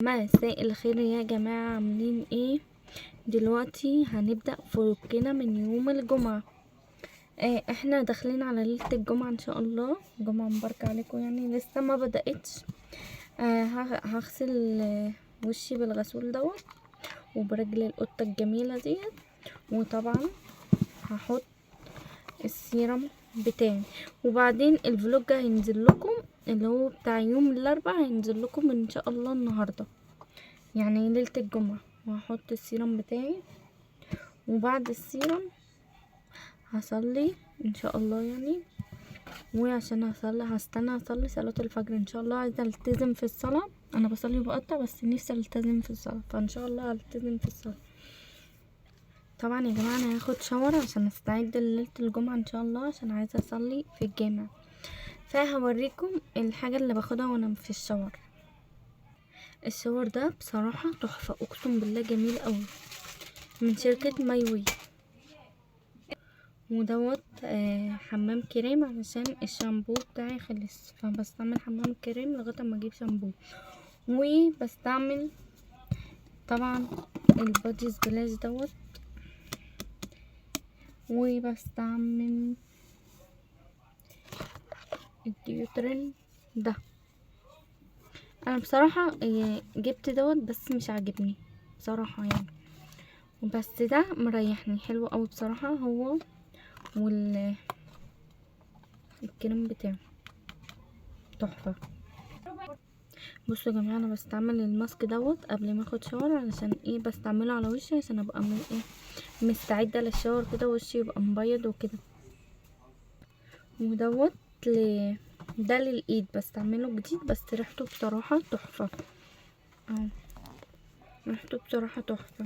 مساء الخير يا جماعة، عاملين ايه؟ دلوقتي هنبدأ فلوجنا من يوم الجمعة. احنا داخلين على ليلة الجمعة ان شاء الله. جمعة مباركة عليكم، يعني لسه ما بدأتش. هغسل وشي بالغسول دوت وبرجل القطة الجميلة ديت، وطبعا هحط السيرم بتاعي، وبعدين الفلوج هينزل لكم اللي هو بتاع يوم الاربعاء، هينزل لكم ان شاء الله النهارده، يعني ليلة الجمعة. وهحط السيرم بتاعي، وبعد السيرم هصلي ان شاء الله يعني. وعشان هستنى اصلي صلاة الفجر ان شاء الله. عايزة التزم في الصلاة، انا بصلي بقطع بس نفسي التزم في الصلاة، فان شاء الله هلتزم في الصلاة. طبعا يا جماعة انا هاخد شاور عشان استعد لليلة الجمعة ان شاء الله، عشان عايزة اصلي في الجامع. فهوريكم الحاجة اللي باخدها وانا في الشاور. الشاور ده بصراحة تحفة، اقسم بالله جميل قوي، من شركة مايوي. ودوت حمام كريم علشان الشامبو بتاعي خلص، فبستعمل حمام كريم لغايه ما اجيب شامبو. وبستعمل طبعا البادي سبلاش دوت، وبستعمل الديوترين ده. انا بصراحه جبت دوت بس مش عاجبني بصراحه يعني، بس ده مريحني حلو قوي بصراحه، هو الكريم بتاعه تحفه. بصوا يا جماعه، انا بستعمل الماسك دوت قبل ما اخد شاور، علشان ايه؟ بستعمله على وشي عشان ابقى مستعده للشاور كده، وشي يبقى مبيض وكده. ودوت ده للايد، بستعمله جديد بس ريحته بصراحه تحفه. ريحته بصراحه تحفه،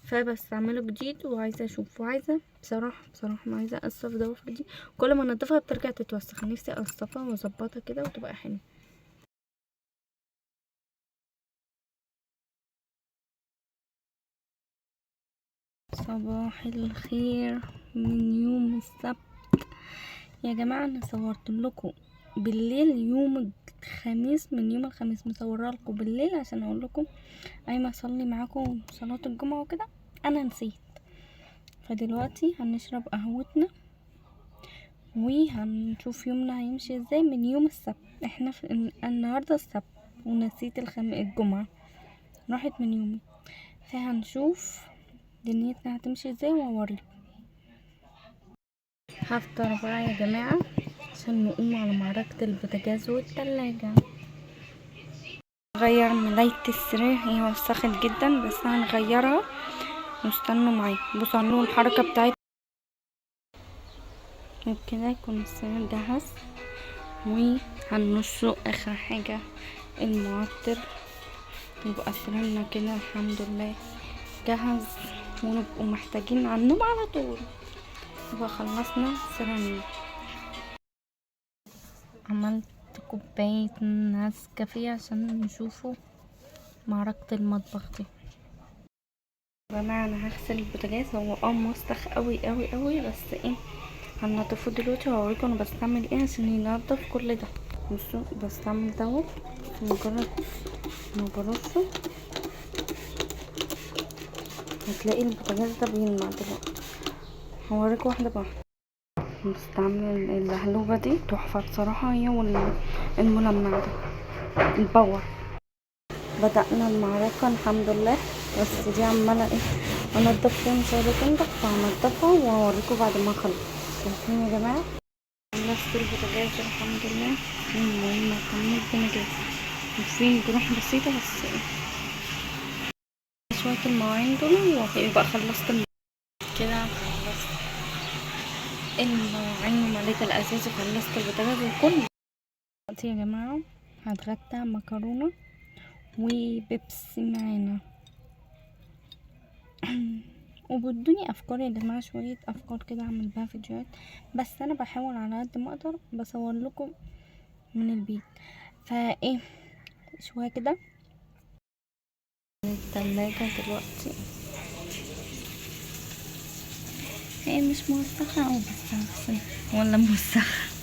فبستعمله جديد. وعايزه اشوف، وعايزه بصراحه ما عايزه اقصف دوت جديد. كل ما انضفها بترجع تتوسخ، نفسي اقصفها واظبطها كده وتبقى حلوه. صباح الخير من يوم السبت يا جماعه. انا صورت لكم بالليل يوم الخميس، من يوم الخميس مصوره لكم بالليل عشان اقول لكم ايما اصلي معاكم صلاه الجمعه وكده، انا نسيت. فدلوقتي هنشرب قهوتنا وهنشوف يومنا هيمشي ازاي من يوم السبت. احنا في النهارده السبت ونسيت الجمعه راحت من يومي، فهنشوف دنيتنا هتمشي ازاي واوريكم. هفطر بقى يا جماعه عشان نقوم على معركة البوتاجاز والتلاجة. غير ملاية السرير، هي وسخت جدا بس هنغيرها واستنوا معايا. بصوا عملوا الحركة بتاعت وبكده يكون السرير جاهز. وهنرشه اخر حاجة المعطر، يبقى سريرنا كده الحمد لله جاهز، ونبقوا محتاجين على النوم على طول، يبقى خلصنا سريرنا. عملت كوباية نسكافيه عشان نشوفوا معركة المطبخ دي. يا جماعة انا هغسل البوتاجاز، هو موسخ قوي قوي قوي، بس ايه هنضفه دلوقتي وهوريكم انا بستعمل ايه عشان ينضف كل ده. بصوا بستعمل دوت، مجرد ما برشه هتلاقي البوتاجاز ده بيلمع. دلوقتي هوريكم واحدة بواحدة. بستعمل اللهلوبة دي تحفة بصراحة، هي والملمع ده الباور. بدأنا المعركة الحمد لله، بس دي عمالة ايه انضف فيها مش عايزة تنضف، فهنضفها وهوريكم بعد ما اخلص. شايفين يا جماعة خلصت البوتاجاز الحمد لله. المهم كملت بنجاز، في جروح بسيطة بس ايه شوية المواعين دول ويبقى خلصت كده. خلصت المواعين ومليت الأساس وخلصت البوتاجاز وكل. دلوقتي يا جماعة هتغدى مكرونة وبيبسي معانا. وبدوني افكار يا جماعه، شويه افكار كده اعمل بها فيديوهات، بس انا بحاول على قد ما اقدر بصور لكم من البيت. فايه شويه كده التلاجة دلوقتي هي مش موسخه او بس ولا موسخه.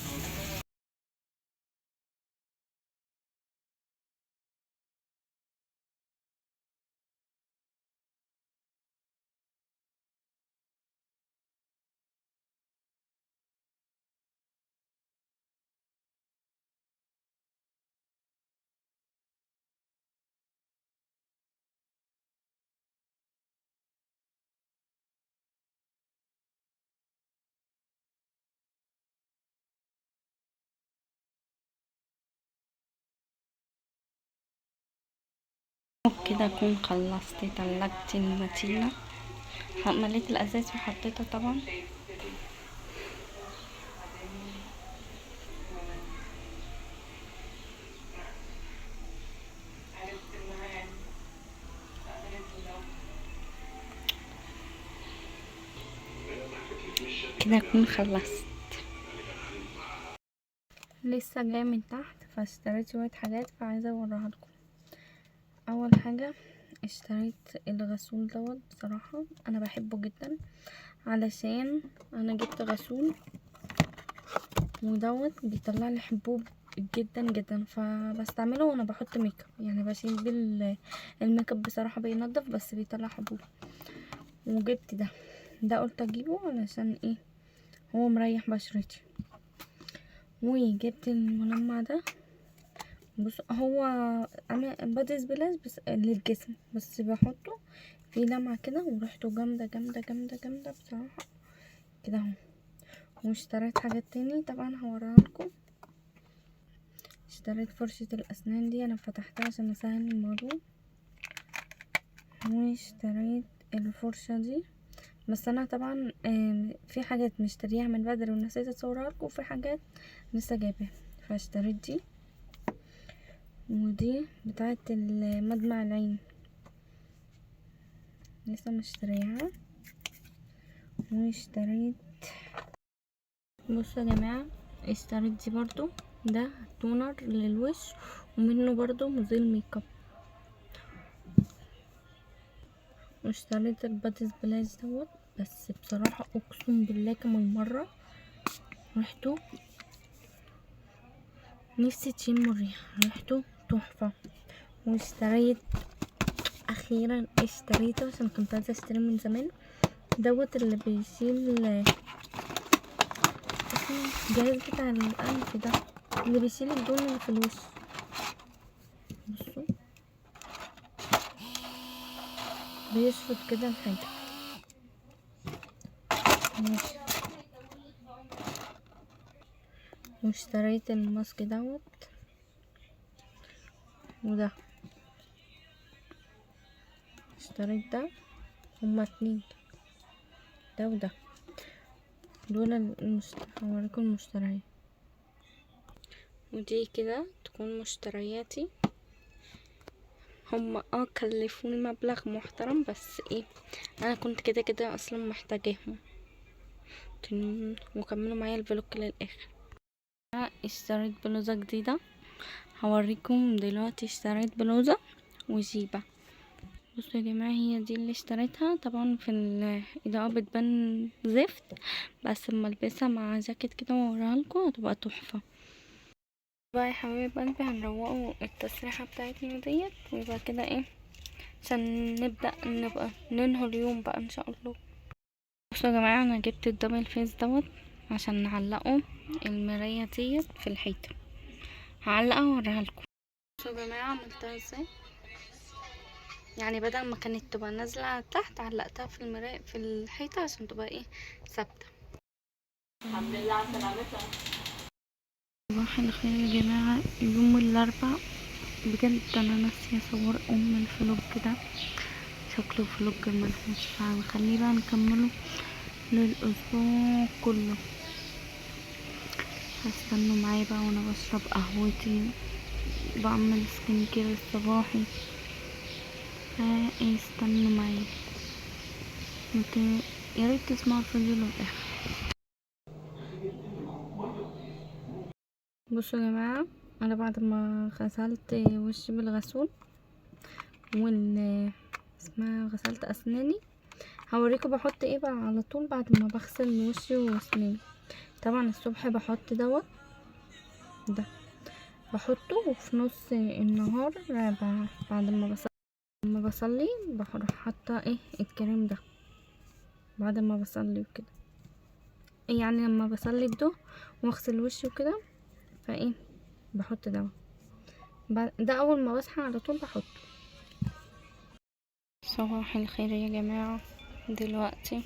وبكده اكون خلصت تلاجتي المتينة. مليت الازاز وحطيتها طبعا. كده اكون خلصت. لسه جايه من تحت فاشتريت شويه حاجات فعايزه اوريها لكم. اول حاجه اشتريت الغسول دوت. بصراحه انا بحبه جدا علشان انا جبت غسول ودوت بيطلع لي حبوب جدا جدا، فبستعمله وانا بحط ميك اب، يعني بشيل بيه الميك اب. بصراحه بينضف بس بيطلع حبوب. وجبت ده قلت اجيبه علشان ايه، هو مريح بشرتي. وجبت الملمع ده. بص هو بادي سبلاش بس للجسم، بس بحطه في لمعة كده وريحته جامدة جامدة جامدة جامدة بصراحة كده اهو. واشتريت حاجات تاني طبعا هوريها لكم. اشتريت فرشة الاسنان دي، انا فتحتها عشان اسهل الموضوع. واشتريت الفرشة دي، بس انا طبعا في حاجات مشتريها من بدري ونسيت اصورها لكم، وفي حاجات لسه جايباها فاشتريت دي. ودي بتاعت مدمع العين لسه مشتريها. واشتريت، بصوا يا جماعه، اشتريت دي برضو، ده تونر للوش ومنه برضو مزيل ميك اب. واشتريت البادي سبلاش دوت، بس بصراحه اقسم بالله كمان مره ريحته نفسي تشم الريحه، ريحته تحفه. واشتريت اخيرا اشتريته عشان كنت عايزه اشتريه من زمان، دوت اللي بيشيل الجهاز بتاع الانف ده، اللي بيشيل الدهون اللي في الوش. بصوا بيشفط كده الحاجه. ماشي. واشتريت الماسك دوت وده. اشتريت ده، هما اتنين، ده وده. دول هوريكم المشتريات. ودي كده تكون مشترياتي. هما كلفوني مبلغ محترم، بس ايه، انا كنت كده كده اصلا محتاجاهم. وكملوا معايا الفلوج للاخر. اشتريت بلوزة جديدة هوريكم دلوقتي. اشتريت بلوزة وجيبة. بصوا يا جماعة، هي دي اللي اشتريتها. طبعا في الاضاءة بتبان زفت، بس اما البسها مع جاكيت كده واوريها لكم هتبقى تحفة. بقى يا حبايب قلبي هنروقوا التسريحة بتاعتنا ديت، ويبقى كده ايه عشان نبقى ننهي اليوم بقى ان شاء الله. بصوا يا جماعة، انا جبت الدبل فيس دوت عشان نعلقه المراية ديت في الحيطة. هعلقها واوريها لكم. بصوا يا جماعة عملتها ازاي، يعني بدل ما كانت تبقى نازلة تحت علقتها في المراية في الحيطة عشان تبقى ايه ثابتة. الحمد لله على سلامتها. صباح الخير يا جماعة، يوم الاربعاء. بجد انا ناسية اصور الفلوج كده، شكله فلوج ملحوظ، فهنخليه بقى نكمله للاسبوع كله. هستنوا معايا بقى وانا بشرب قهوتي، بعمل سكين كير الصباحي. استنوا معايا، يا ريت تسمعوا الفيديو للاخر. بصوا يا جماعه، انا بعد ما غسلت وشي بالغسول اسمها غسلت اسناني، هوريكم بحط ايه بقى على طول بعد ما بغسل وشي واسناني. طبعا الصبح بحط دوت، ده بحطه، وفي نص النهار بعد ما بصلي بروح حاطه ايه الكريم ده بعد ما بصلي وكده، يعني لما بصلي الضهر واغسل وشي وكده فايه بحط ده اول ما بصحى على طول بحطه. صباح الخير يا جماعة، دلوقتي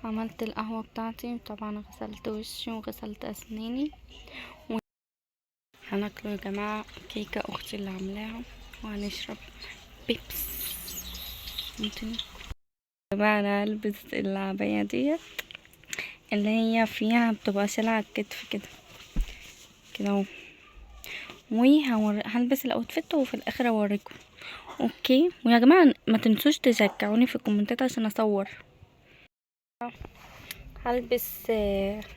عملت القهوة بتاعتي، وطبعا غسلت وشي وغسلت اسناني. هناكله يا جماعة كيكة اختي اللي عاملاها، وهنشرب بيبس. بقى انا هلبس العباية ديت اللي هي فيها بتبقى شالة على الكتف كده كده اهو، وهلبس الاوتفيت وفي الاخر اوريكم. اوكي، ويا جماعه ما تنسوش تشجعوني في الكومنتات عشان اصور. هلبس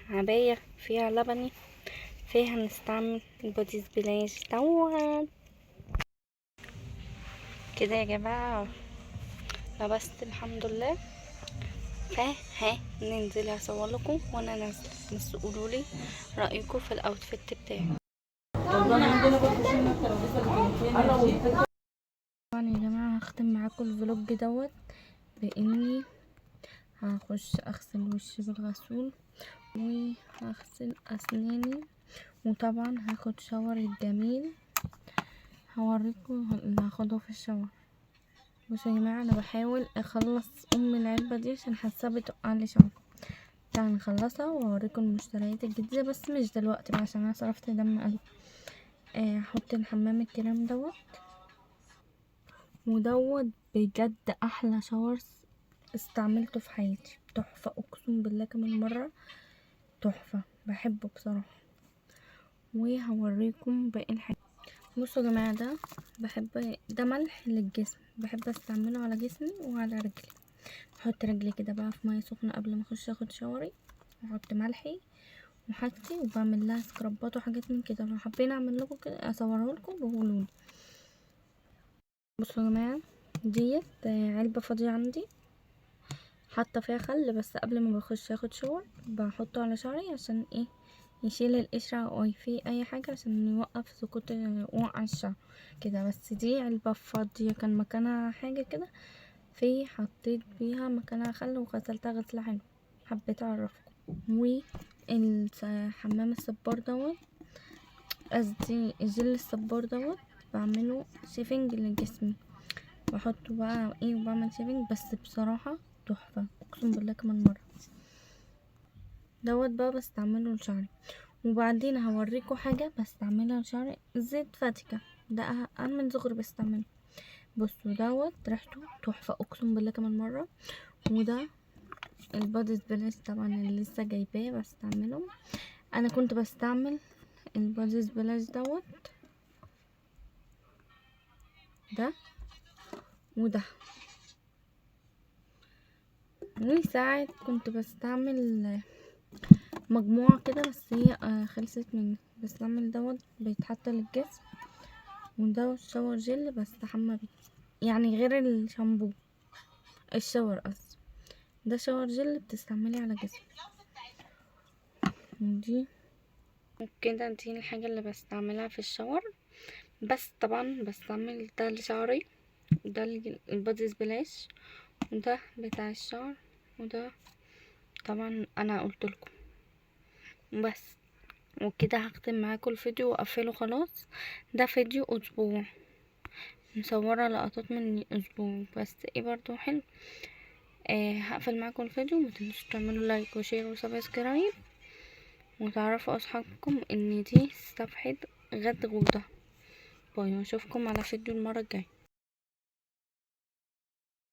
عباية فيها لبني، فيها هنستعمل البودي سبلاش دوت كده يا جماعه. لبست الحمد لله، ننزل هصور لكم وانا نازله، بس قولولي رايكم في الاوتفيت بتاعي. طبعا يا جماعه هختم معاكم الفلوج دوت باني هخش اغسل وشي بالغسول وهغسل اسناني، وطبعا هاخد شاور الجميل هوريكم اللي هاخده في الشاور. بصوا يا جماعه انا بحاول اخلص العلبه دي عشان حاسه بتقعلي شعر. تعالوا نخلصها واوريكم المشتريات الجديده، بس مش دلوقتي بقى عشان انا صرفت دم قلبي. هحط الحمام الكريم ودوت بجد احلى شاور استعملته في حياتي، تحفه اقسم بالله، كمان مره تحفه، بحبه بصراحه. وهوريكم باقي الحاجات. بصوا يا جماعه ده ملح للجسم، بحب استعمله على جسمي وعلى رجلي. بحط رجلي كده بقى في ميه سخنه قبل ما اخش اخد شاوري، واحط ملحي وحاجتي وبعمل لها سكرابات وحاجات من كده. لو حابين اعمل لكم كده اصوره لكم بقولولي. بصوا يا جماعه ديت علبه فاضيه عندي، حاطه فيها خل، بس قبل ما بخش اخد شاور بحطه على شعري عشان ايه، يشيل القشرة او في اي حاجة عشان يوقف سقوط وقع الشعر كده. بس دي علبة فاضية كان مكانها حاجة كده، حطيت بيها مكانها خل وغسلتها غسلة حلوة، حبيت اعرفكم. والحمام الصبار دوت، قصدي الجل الصبار دوت، بعمله شيفنج لجسمي، بحطه بقى ايه وبعمل شيفنج، بس بصراحة تحفة اقسم بالله كمان مرة. دوت بقى بستعمله لشعري. وبعدين هوريكم حاجة بستعملها لشعري، زيت فاتيكا، ده انا من صغري بستعمله. بصوا دوت ريحته تحفة اقسم بالله كمان مرة. وده البادي سبلاش طبعا اللي لسه جايباه بستعمله. انا كنت بستعمل البادي سبلاش دوت ده وده، وساعات كنت بستعمل مجموعة كده، بس هي خلصت مني. بستعمل دوت بيتحط للجسم، وده شاور جل بستحمى بيه، يعني غير الشامبو الشاور قصدي، ده شاور جل بتستعملي على جسمك. ودي كده دي الحاجة اللي بستعملها في الشاور. بس طبعا بستعمل ده لشعري، ده البادي سبلاش، وده بتاع الشعر، وده طبعا انا قلت لكم. بس وكده هختم معاكم الفيديو واقفله خلاص. ده فيديو اسبوع، مصوره لقطات من اسبوع، بس ايه برضو حلو. هقفل معاكم الفيديو، متنسوش تعملوا لايك وشير وسبسكرايب، وتعرفوا اصحابكم ان دي صفحة غد غوطة. باي، واشوفكم على فيديو المرة الجاية.